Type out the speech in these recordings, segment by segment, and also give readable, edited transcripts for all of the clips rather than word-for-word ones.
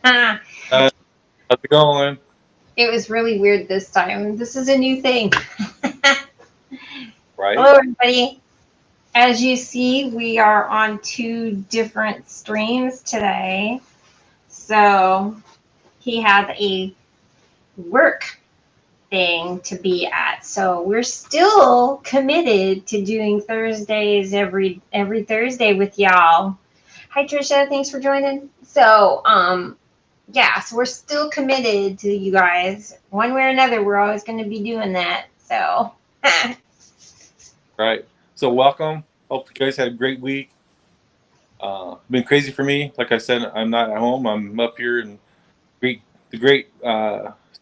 How's it going? It was really weird this time. This is a new thing. Right? Hello, everybody. As you see, we are on two different streams today. So he had a work thing to be at. So we're still committed to doing Thursdays every Thursday with y'all. Hi Trisha, thanks for joining. So we're still committed to you guys. One way or another, we're always going to be doing that. So, Right. So welcome. Hope you guys had a great week. Been crazy for me. Like I said, I'm not at home. I'm up here in the great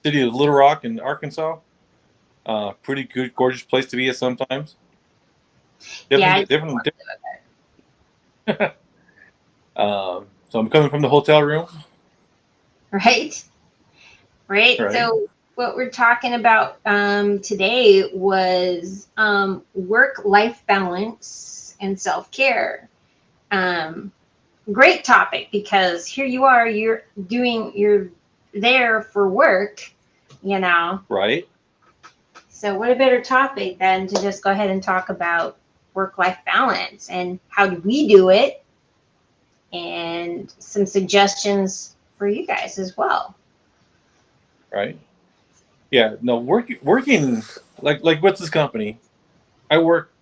city of Little Rock in Arkansas. Pretty good, gorgeous place to be at sometimes. yeah, I Different. So I'm coming from the hotel room. right? Right. Right. So, what we're talking about today was work life balance and self care. Um, Great topic because here you are, you're there for work, you know. Right. So, what a better topic than to just go ahead and talk about work life balance and how do we do it and some suggestions for you guys as well. Right. Yeah. No, working like what's this company? I work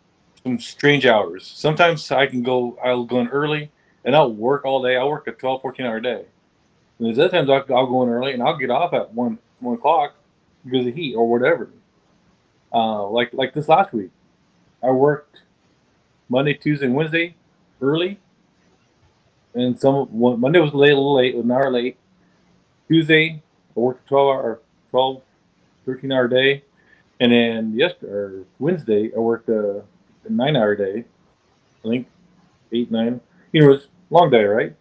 some strange hours. Sometimes I'll go in early and I'll work all day. I'll work a 12, 14-hour day. And there's other times I'll go in early and I'll get off at 1 o'clock because of heat or whatever. Like this last week, I worked Monday, Tuesday, and Wednesday early, and Monday was late, a little late, an hour late. Tuesday, I worked a 12, 13-hour day, and then Wednesday, I worked a 9-hour day. I think 8, 9. It was a long day, right?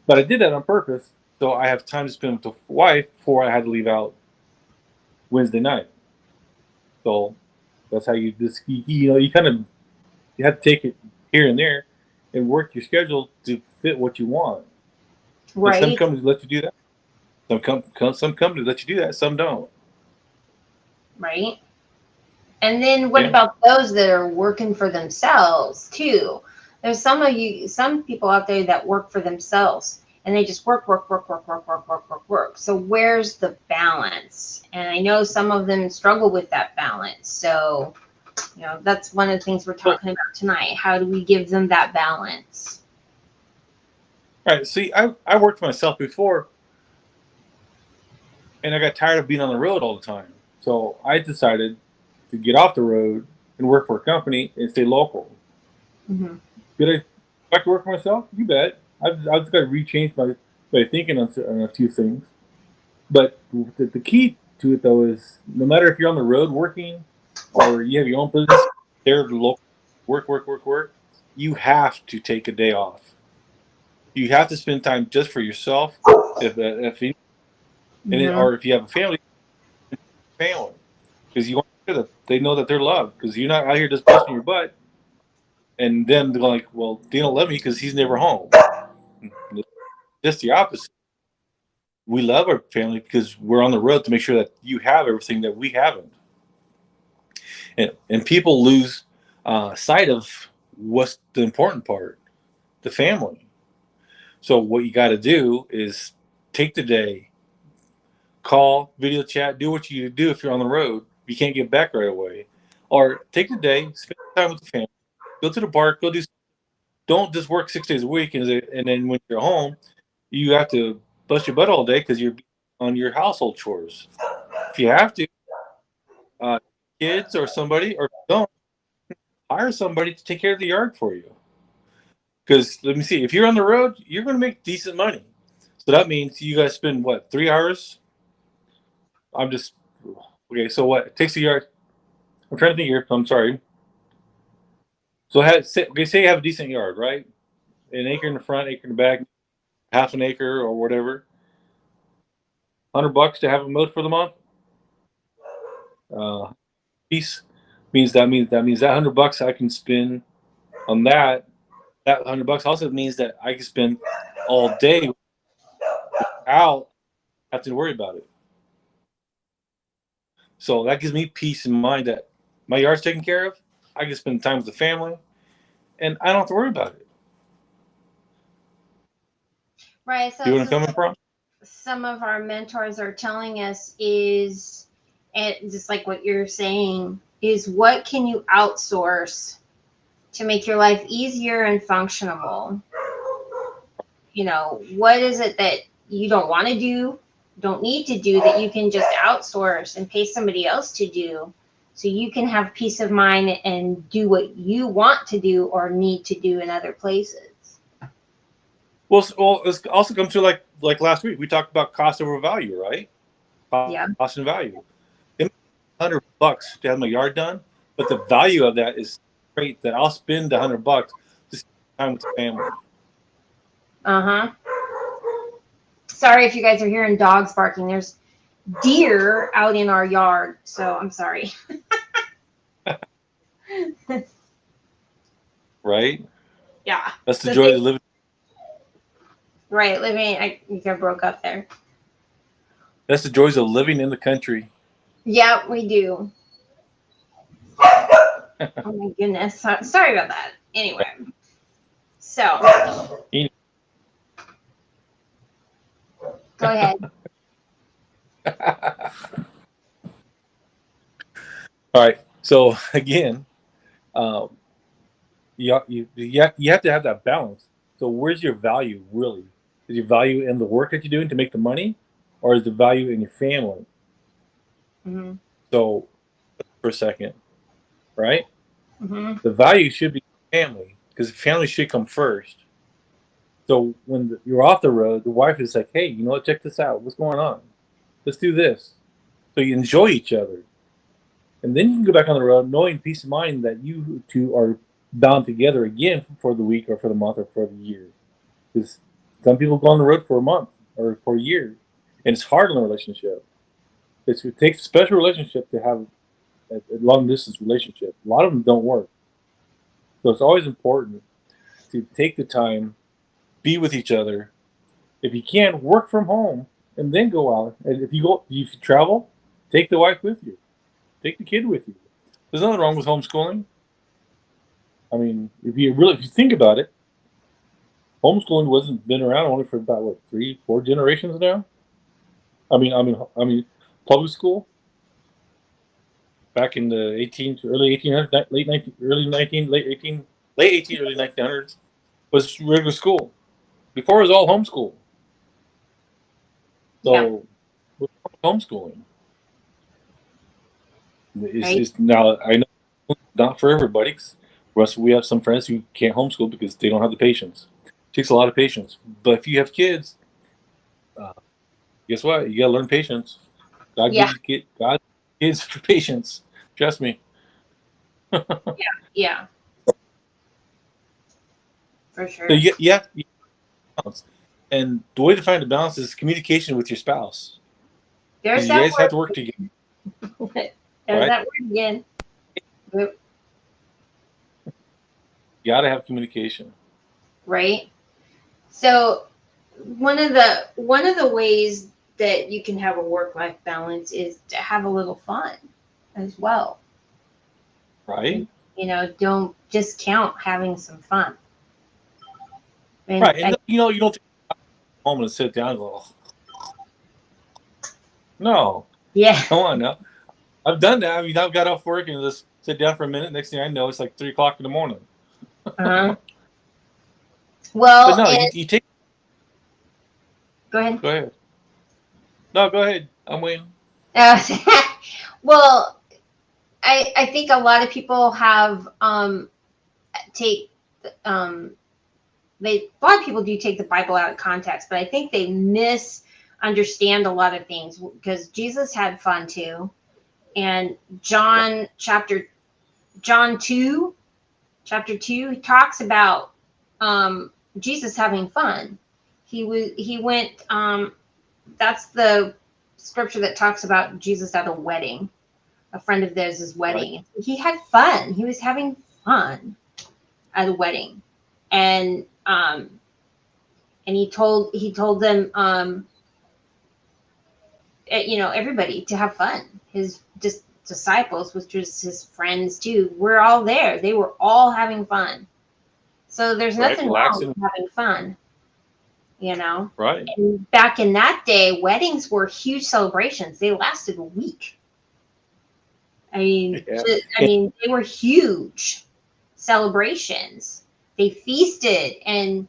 But I did that on purpose, so I have time to spend with the wife before I had to leave out Wednesday night. So that's how you just you kind of you have to take it here and there and work your schedule to fit what you want. And some Right, companies let you do that. Some companies let you do that. Some don't. right. And then what Yeah. about those that are working for themselves too? There's some people out there that work for themselves and they just work, work, work, work, work, work, work, work, work. So where's the balance? And I know some of them struggle with that balance. So, that's one of the things we're Well, talking about tonight. How do we give them that balance? all right. See, I worked for myself before, and I got tired of being on the road all the time. So I decided to get off the road and work for a company and stay local. Hmm. Did I back to work for myself? You bet. I've just got to rechange my way of thinking on a few things. But the key to it though is no matter if you're on the road working or you have your own business, there to local work, work, work, work. You have to take a day off. You have to spend time just for yourself, if you, Hmm. or if you have a family, because you want that they know that they're loved, because you're not out here just busting your butt, and then they're like, well, they don't love me because he's never home. Just the opposite. We love our family because we're on the road to make sure that you have everything that we haven't. And people lose sight of what's the important part, the family. So what you got to do is take the day, call, video chat, do what you do if you're on the road. You can't get back right away, or take the day, spend time with the family, go to the park, go do. Don't just work 6 days a week, and then when you're home, you have to bust your butt all day because you're on your household chores. If you have to, uh, kids or somebody, or don't hire somebody to take care of the yard for you. Because let me see, if you're on the road, you're going to make decent money. So that means you guys spend what, 3 hours? I'm just okay. So what? It takes a yard. I'm trying to think here. I'm sorry. So say you have a decent yard, right? An acre in the front, acre in the back, half an acre or whatever. $100 to have it mowed for the month. Uh, piece means that $100 I can spend on that. That $100 also means that I can spend all day out, I have to worry about it. So that gives me peace in mind that my yard's taken care of. I can spend time with the family, and I don't have to worry about it. Right. See So where I'm coming from? some of our mentors are telling us is, and just like what you're saying, is what can you outsource to make your life easier and functional? You know, what is it that you don't want to do, don't need to do, that you can just outsource and pay somebody else to do, so you can have peace of mind and do what you want to do or need to do in other places. Well, it's also comes to like last week we talked about cost over value, right? Yeah. Cost and value. It $100 to have my yard done, but the value of that is great that I'll spend $100 to spend time with the family. Uh-huh. Sorry if you guys are hearing dogs barking. There's deer out in our yard, so I'm sorry. Right? Yeah. That's the So joy of living. right, living. You got broke up there. That's the joys of living in the country. Yeah, we do. Oh my goodness. Sorry about that. Anyway, so go ahead. All right. So again, um, you have to have that balance. So where's your value really? Is your value in the work that you're doing to make the money, or is the value in your family? Mm-hmm. So for a second, right? Mm-hmm. The value should be family because family should come first. So when you're off the road, the wife is like, "Hey, you know what? Check this out. What's going on? Let's do this." So you enjoy each other, and then you can go back on the road knowing peace of mind that you two are bound together again for the week or for the month or for the year. Because some people go on the road for a month or for a year, and it's hard in a relationship. It takes a special relationship to have a long distance relationship. A lot of them don't work, so it's always important to take the time, be with each other. If you can, work from home and then go out. And if you travel, take the wife with you, take the kid with you. There's nothing wrong with homeschooling. I mean, if you think about it, homeschooling wasn't been around only for about what 3, 4 generations now. I mean, public school back in the 18 early 1800s, late 19, early 19, late 18, late 18, early 1900s was regular school. Before it was all homeschool. Yeah. So homeschooling Right. is now I know not for everybody. 'Cause we have some friends who can't homeschool because they don't have the patience. It takes a lot of patience. But if you have kids, uh, guess what? You gotta learn patience. Yeah. God gives for patience. Trust me. Yeah. For So sure. you balance. And the way to find the balance is communication with your spouse. There's Because you that guys have to work together, word. There's right? that word again. You gotta have communication. Right. So one of the ways that you can have a work-life balance is to have a little fun as well. Right? And, don't discount having some fun. And Right. And you don't take a moment and sit down and go, no, yeah. come on now. I've done that. I mean, I've got off work and just sit down for a minute. Next thing I know, it's like 3 o'clock in the morning. Uh-huh. But Well, no, and you take. go ahead. Go ahead. No, go ahead. I'm waiting. Uh, well, I think a lot of people have take um a lot of people do take the Bible out of context, but I think they misunderstand a lot of things because Jesus had fun too. And John 2, chapter 2, he talks about Jesus having fun. He went that's the scripture that talks about Jesus at a wedding, a friend of theirs' Right. wedding. He had fun. He was having fun at a wedding. And he told them everybody to have fun. His disciples, which was his friends too, were all there. They were all having fun. So there's Right, nothing wrong relaxing. with having fun, you know. Right. And back in that day, weddings were huge celebrations. They lasted a week. I mean, Yeah. they were huge celebrations. They feasted and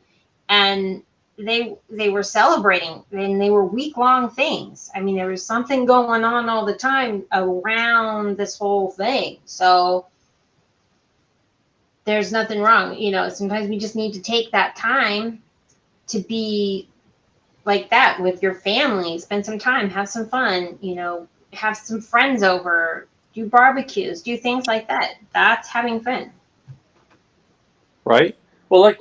they were celebrating, and they were week-long things. I mean, there was something going on all the time around this whole thing. So there's nothing wrong. Sometimes we just need to take that time to be like that with your family, spend some time, have some fun, have some friends over, do barbecues, do things like that. That's having fun. Right. Well,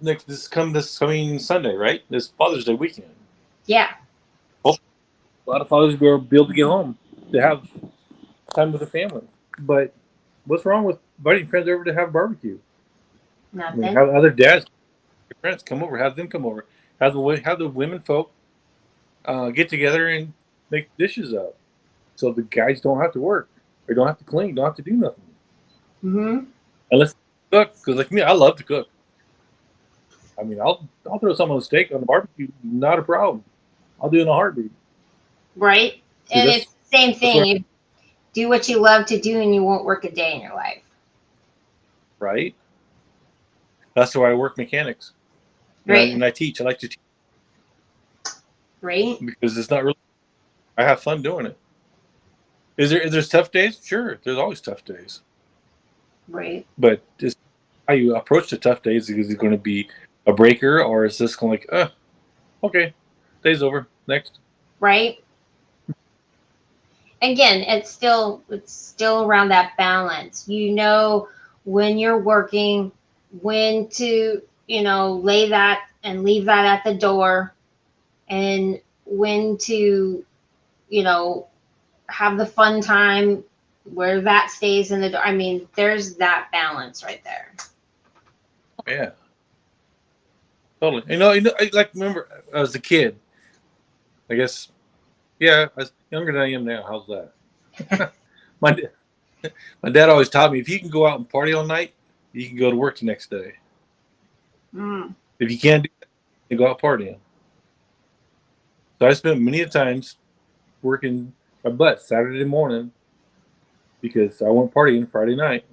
this coming Sunday, right? This Father's Day weekend. Yeah. A lot of fathers will be able to get home to have time with the family. But what's wrong with inviting friends over to have barbecue? Nothing. Have other dads, friends come over, have them come over, have the women folk get together and make dishes up, so the guys don't have to work, or don't have to clean, don't have to do nothing. Mm-hmm. Unless they cook, because like me, I love to cook. I mean, I'll throw some on the steak on the barbecue, not a problem. I'll do it in a heartbeat. Right. And it's the same thing. You do what you love to do, and you won't work a day in your life. Right. That's why I work mechanics. Right. And I teach. I like to teach. Right. Because it's not really. I have fun doing it. Is there tough days? Sure, there's always tough days. Right. But just how you approach the tough days, is it going to be a breaker, or is this going to like, okay, day's over, next? Right. Again, it's still around that balance. When you're working, when to lay that and leave that at the door, and when to have the fun time where that stays in the door. I mean, there's that balance right there. Yeah, totally. I remember as a kid, I guess. Yeah, I was younger than I am now. How's that? my dad always taught me, if you can go out and party all night, you can go to work the next day. Mm. If you can't do that, you go out partying. So I spent many times working my butt Saturday morning because I went partying Friday night.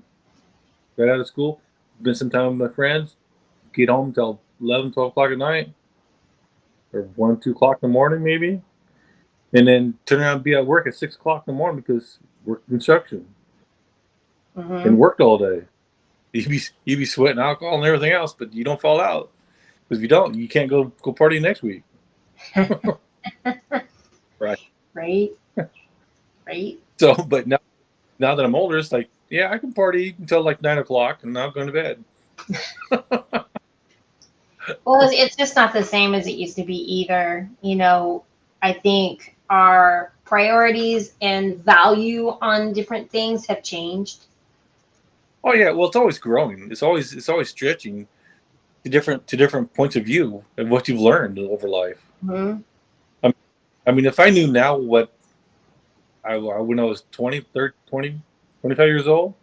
Got out of school, spent some time with my friends, get home until 11, 12 o'clock at night, or 1, 2 o'clock in the morning maybe, and then turn around and be at work at 6 o'clock in the morning because work construction. Mm-hmm. And worked all day. You'd be sweating alcohol and everything else, but you don't fall out. Because if you don't, you can't go party next week. Right. Right. Right. So, but now that I'm older, it's like, yeah, I can party until like 9 o'clock, and now I'm going to bed. Well, it's just not the same as it used to be either. I think our priorities and value on different things have changed. Oh yeah, well, it's always growing. It's always stretching to different points of view and what you've learned over life. Mm-hmm. I mean, if I knew now what when I was 20, 30, 20, 25 years old,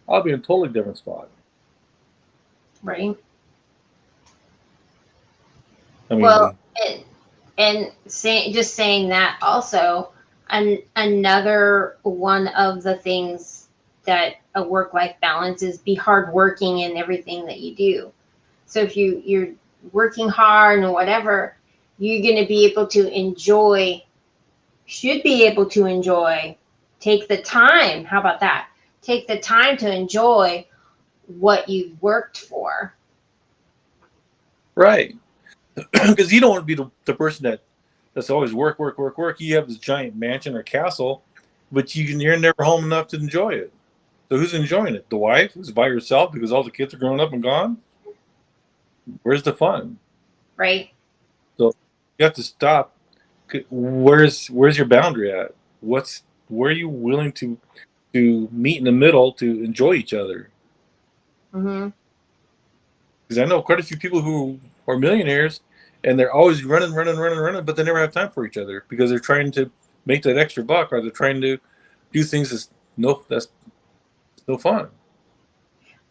I'll be in a totally different spot. Right. I mean, Well, just saying that also, another one of the things that a work-life balance is, be hardworking in everything that you do. So if you're working hard and whatever, you're going to be able to enjoy, take the time. How about that? Take the time to enjoy what you've worked for. right. Because you don't want to be the person that's always work. You have this giant mansion or castle, but you're never home enough to enjoy it. So who's enjoying it? The wife who's by herself because all the kids are grown up and gone? Where's the fun? Right. So you have to stop. Where's your boundary at? Where are you willing to meet in the middle to enjoy each other? Mm-hmm. Because I know quite a few people who are millionaires, and they're always running, but they never have time for each other because they're trying to make that extra buck, or they're trying to do things that's no fun.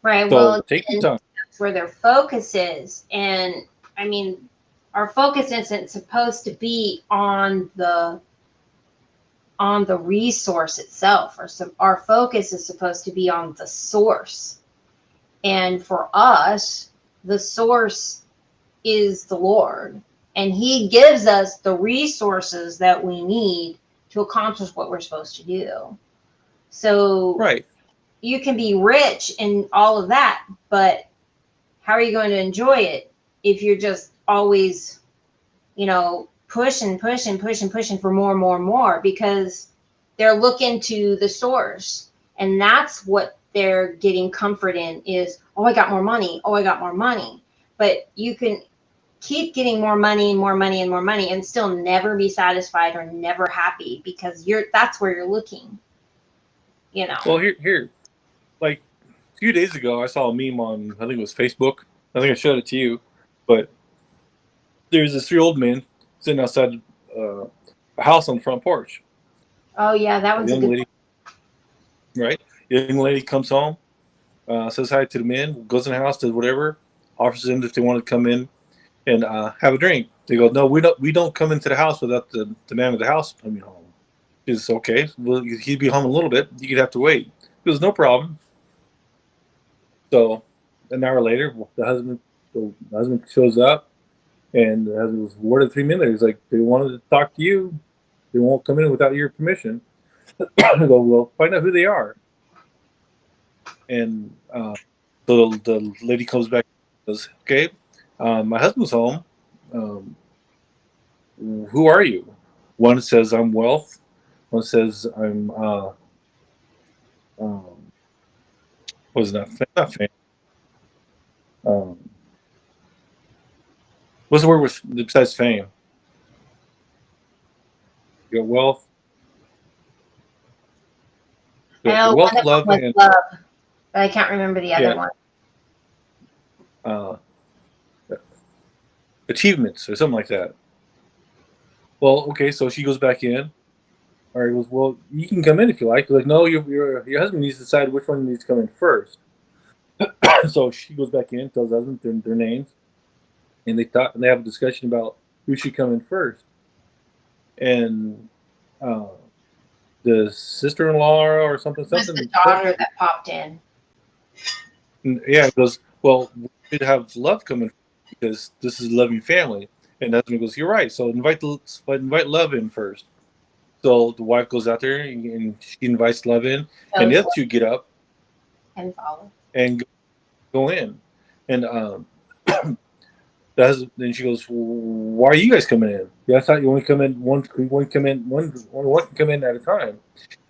Right. So Well, take your time. that's where their focus is. And I mean, our focus isn't supposed to be on the resource itself. Our focus is supposed to be on the source. And for us, the source is the Lord. And he gives us the resources that we need to accomplish what we're supposed to do. So Right. you can be rich and all of that, but how are you going to enjoy it if you're just always, pushing for more and more and more? Because they're looking to the source, and that's what they're getting comfort in is, oh, I got more money. Oh, I got more money. But you can keep getting more money and more money and more money and still never be satisfied or never happy, because that's where you're looking. Well, here, like a few days ago, I saw a meme on, I think it was Facebook. I think I showed it to you, but there's this 3 old men sitting outside a house on the front porch. Oh yeah, that A one's a young good lady, right? Young lady comes home, says hi to the men, goes in the house, does whatever, offers them if they want to come in and have a drink. They go, no, we don't come into the house without the man of the house coming home. She says, okay, well, he'd be home a little bit. You could have to wait. He goes, no problem. So an hour later, the husband shows up, and the husband was, "What are the 3 men there?" He's like, "They wanted to talk to you. They won't come in without your permission." I go, "Well, find out who they are." And so the lady comes back and says, "Okay, my husband's home. Um, who are you?" One says, "I'm Wealth." One says, "I'm was not fame. Um, what's the word with besides fame? You got wealth. You got Oh, one wealth, of them love, was and love, but I can't remember the other yeah, one. uh, achievements or something like that." Well, okay, so she goes back in. All right, goes, well, you can come in if you like. Like, no, your husband needs to decide which one needs to come in first. So she goes back in, tells the husband their names, and they have a discussion about who should come in first. And uh, the sister-in-law or something, It was the something, daughter that popped in. yeah, it goes, well, we should have love come in because this is a loving family. And the husband goes, you're right. So invite love in first. So the wife goes out there and she invites love in, and the other 2 get up And follow. and go in. And then she goes, "Why are you guys coming in? Yeah, I thought you only come in one. One come in one. Only one can come in at a time."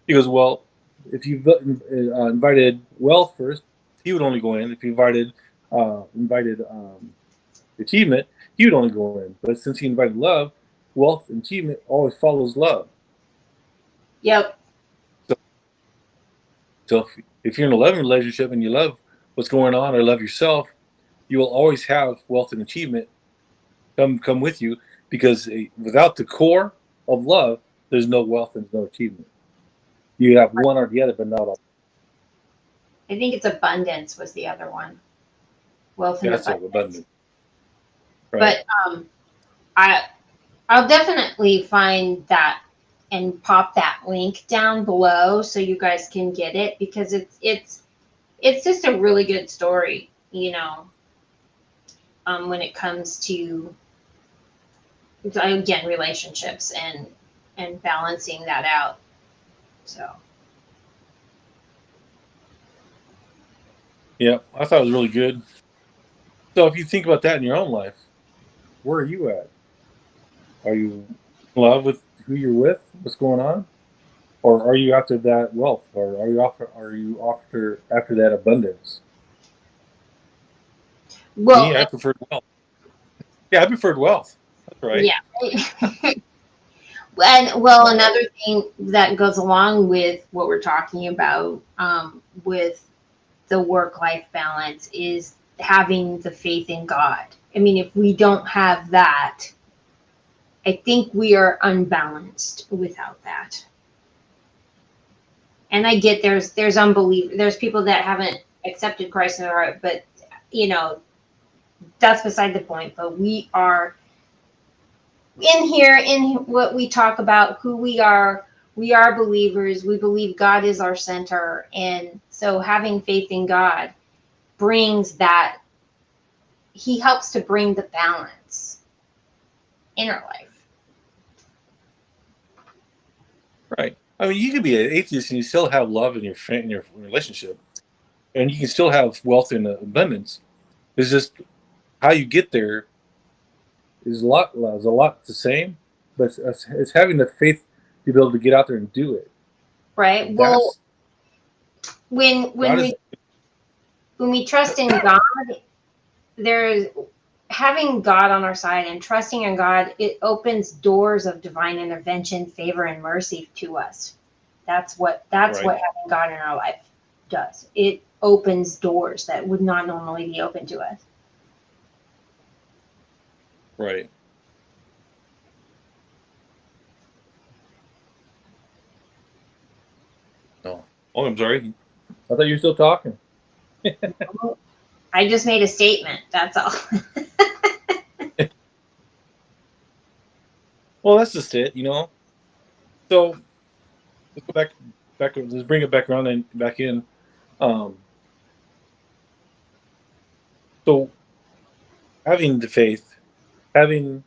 He goes, "Well, if you invited Wealth first, he would only go in. If you invited Achievement, he would only go in. But since he invited Love, Wealth and Achievement always follows Love. Yep. So if you're in a loving relationship and you love what's going on or love yourself, you will always have Wealth and Achievement come with you, because without the core of love, there's no wealth and no achievement. You have one or the other, but not all. I think it's abundance was the other one. Wealth and That's abundance. abundant. Right. But I'll definitely find that and pop that link down below so you guys can get it, because it's just a really good story, when it comes to, again, relationships and balancing that out. So Yeah, I thought it was really good. So if you think about that in your own life, where are you at? Are you in love with who you're with? What's going on? Or are you after that wealth? Or are you after that abundance? well, Me, I preferred wealth. Yeah, I preferred wealth. That's right. yeah. And well, another thing that goes along with what we're talking about, with the work-life balance, is having the faith in God. I mean, if we don't have that, I think we are unbalanced without that. And I get there's unbelief. There's people that haven't accepted Christ in their heart, but that's beside the point. But we are in here, in what we talk about, who we are. We are believers. We believe God is our center, and so having faith in God brings that. He helps to bring the balance in our life. Right. I mean, you could be an atheist and you still have love in your relationship, and you can still have wealth in abundance. It's just how you get there is a lot the same, but it's having the faith to be able to get out there and do it. Right. Well, when we trust in God, there's having God on our side and trusting in God. It opens doors of divine intervention, favor, and mercy to us. That's what having God in our life does. It opens doors that would not normally be open to us. Right. No. Oh, I'm sorry. I thought you were still talking. I just made a statement. That's all. Well, that's just it, So let's go back. Let's bring it back around and back in. So having the faith, having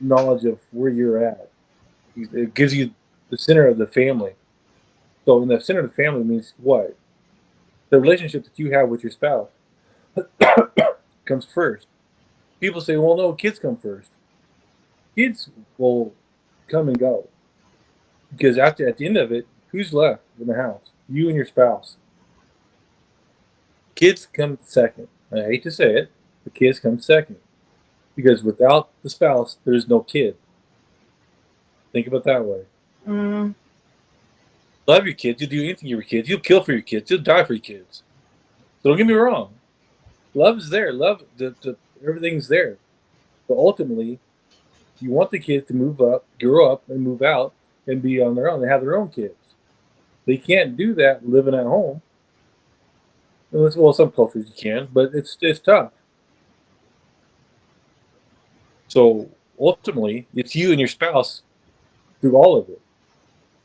knowledge of where you're at, it gives you the center of the family. So in the center of the family means what? The relationship that you have with your spouse comes first. People say, well, no, kids come first. Kids will come and go. Because at the end of it, who's left in the house? You and your spouse. Kids come second. I hate to say it, but kids come second. Because without the spouse, there's no kid. Think about it that way. Mm. Love your kids. You'll do anything for your kids. You'll kill for your kids. You'll die for your kids. So don't get me wrong. Love is there. Love, everything's there. But ultimately, you want the kids to move up, grow up, and move out and be on their own. They have their own kids. They can't do that living at home. Well, some cultures you can, but it's tough. So ultimately, it's you and your spouse through all of it.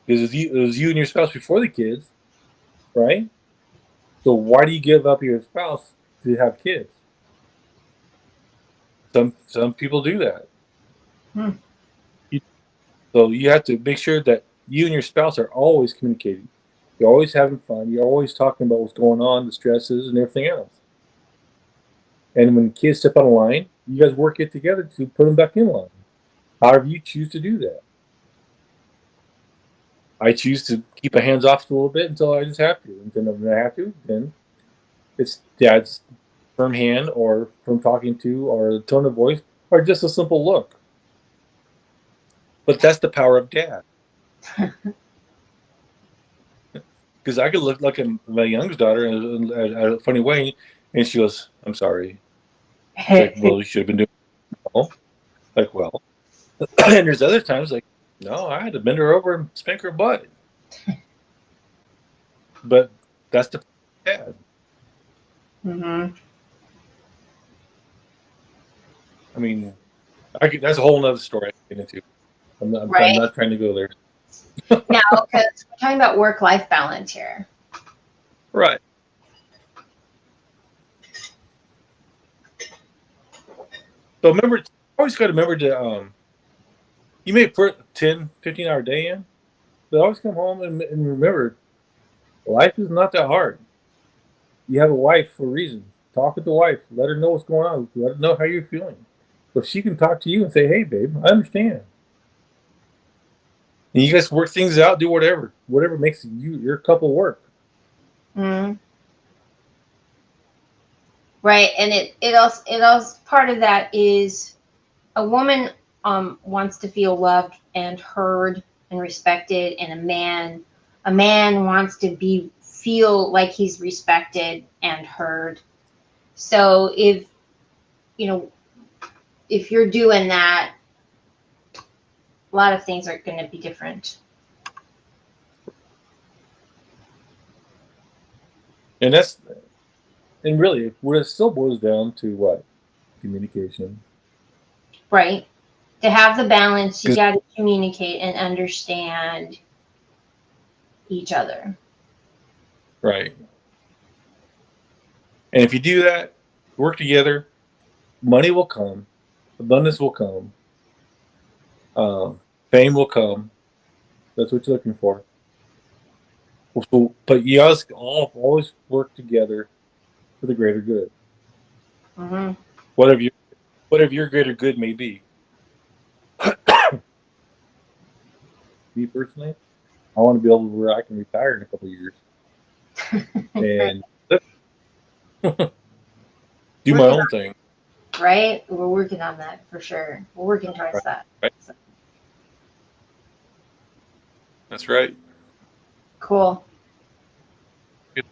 Because it was you and your spouse before the kids, right? So why do you give up your spouse to have kids? Some people do that. So you have to make sure that you and your spouse are always communicating. You're always having fun. You're always talking about what's going on, the stresses, and everything else. And when kids step out of line, you guys work it together to put them back in line. However you choose to do that. I choose to keep my hands off a little bit until I just have to. And then when I have to, then it's dad's firm hand or from talking to or the tone of voice or just a simple look. But that's the power of dad. Because I could look like my youngest daughter in a funny way, and she goes, "I'm sorry." Like, well, you should have been doing it. Like, well. And there's other times like, no, I had to bend her over and spank her butt. But that's the dad. Mm-hmm. I mean, that's a whole nother story I get into. I'm not trying to go there. Now, because we're talking about work-life balance here. Right. So remember, always got to remember to, you may put 10, 15-hour day in, but always come home and remember, life is not that hard. You have a wife for a reason. Talk with the wife. Let her know what's going on. Let her know how you're feeling. But she can talk to you and say, hey, babe, I understand. And you guys work things out, do whatever makes your couple work. Mm. Right, and it also part of that is a woman wants to feel loved and heard and respected, and a man wants to feel like he's respected and heard. So if you're doing that, a lot of things are going to be different. And really what it still boils down to what? Communication. Right. To have the balance, you 'Cause- got to communicate and understand each other. Right. And if you do that, work together, money will come, abundance will come, fame will come. That's what you're looking for. So, but you guys always work together for the greater good, Mm-hmm. whatever your greater good may be. Me personally, I want to be able to where I can retire in a couple of years and do my own thing. Right? We're working on that for sure. We're working towards that. Right. So, That's right. cool. Good.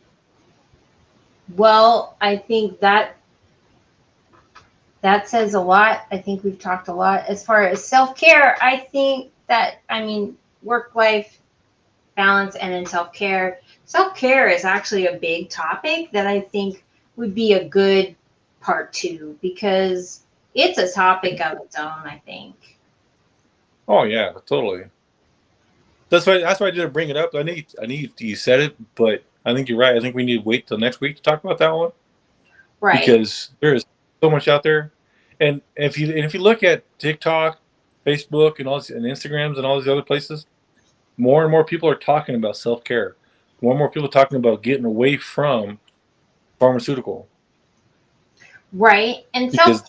Well, I think that says a lot. I think we've talked a lot. As far as self-care, I think that, I mean, work-life balance and in self-care. Self-care is actually a big topic that I think would be a good part 2 because it's a topic of its own, I think. Oh yeah, totally. That's why I didn't bring it up. I need you said it, but I think you're right. I think we need to wait till next week to talk about that one. Right. Because there is so much out there. And if you look at TikTok, Facebook, and Instagrams and all these other places, more and more people are talking about self-care. More and more people are talking about getting away from pharmaceutical. Right. And Because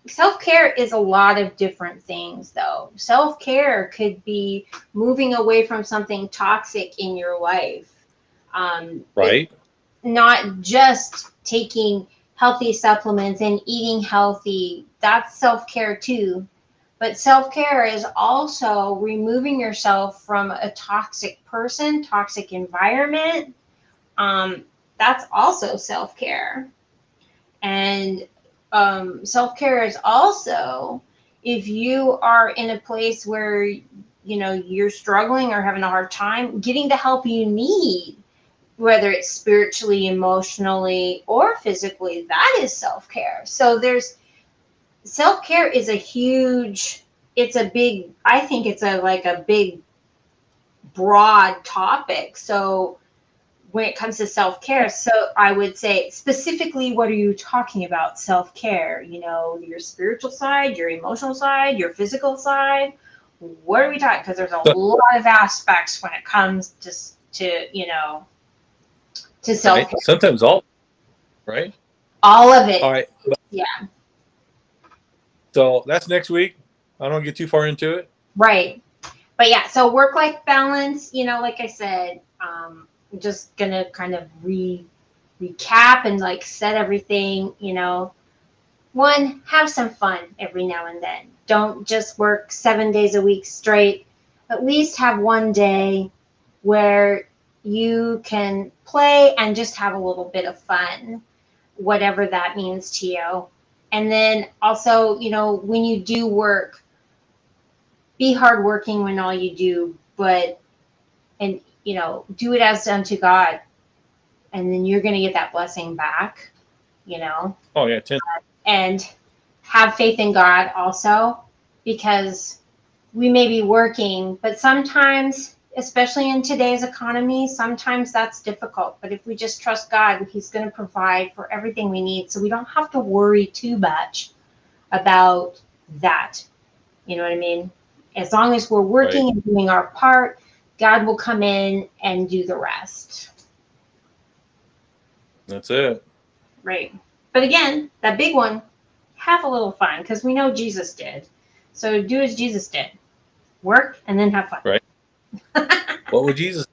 self-care is a lot of different things though. Self-care could be moving away from something toxic in your life. right, Not just taking healthy supplements and eating healthy. That's self-care too. But self-care is also removing yourself from a toxic person, toxic environment. That's also self-care. And self-care is also if you are in a place where you're struggling or having a hard time, getting the help you need, whether it's spiritually, emotionally, or physically, that is self-care. So there's self-care is a huge, it's a big, I think it's a big broad topic. So when it comes to self-care, so I would say specifically, what are you talking about? Self-care, your spiritual side, your emotional side, your physical side. What are we talking? Because there's a lot of aspects when it comes to self-care. right. Sometimes all right. All of it. All right. Yeah. So that's next week. I don't get too far into it. Right. But yeah, so work-life balance, like I said, I'm just gonna kind of recap and like set everything, one, have some fun every now and then. Don't just work 7 days a week straight. At least have one day where you can play and just have a little bit of fun, whatever that means to you. And then also, when you do work, be hardworking when all you do, and do it as unto God, and then you're going to get that blessing back, Oh yeah, 10. and have faith in God also, because we may be working, but sometimes, especially in today's economy, sometimes that's difficult. But if we just trust God, He's going to provide for everything we need, so we don't have to worry too much about that. You know what I mean? As long as we're working Right. and doing our part, God will come in and do the rest. That's it. Right. But again, that big one, have a little fun, because we know Jesus did. So do as Jesus did. Work and then have fun. Right. What would Jesus?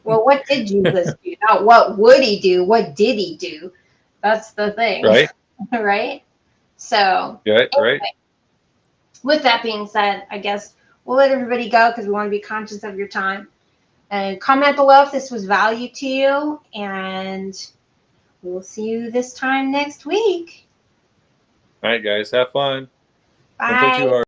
Well, what did Jesus do? Not what would He do? What did He do? That's the thing. Right. Right? So Right. Right. with that being said, I guess we'll let everybody go because we want to be conscious of your time. And comment below if this was value to you, and we'll see you this time next week. All right, guys. Have fun. Don't play too Bye. hard.